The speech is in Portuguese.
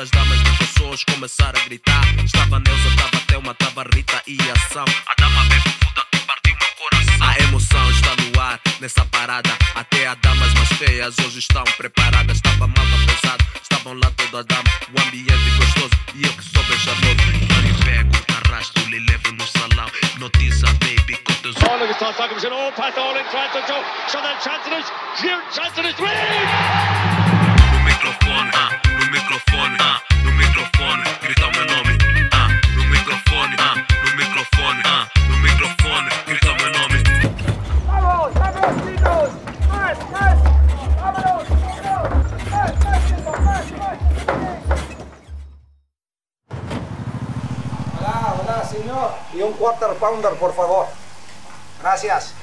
das damas de pessoas começaram a gritar. Estava Neuza, estava Thelma, estava Rita e ação. A dama bebe puta que partiu meu coração. A emoção está no ar, nessa parada. Até as damas mais feias hoje estão preparadas. Estava malta pesada, estavam lá todas as damas. O ambiente gostoso e eu que sou bem charmoso. Eu lhe pego, arrasto, lhe levo no salão. Notiça, baby, com teus olhos. Olha que está a fazer um passo all in front of Joe. Chanel Chancelis, huge Chancelis, No microfone, no microfone, no microfone, grita o meu nome. No microfone, no microfone, no microfone, grita o meu nome. Vamos, vamos, chicos! ¡Más, más! ¡Vámonos, vámonos! ¡Más, más, chicos! ¡Más, más! Hola, hola, señor. Y un quarter pounder, por favor. Gracias.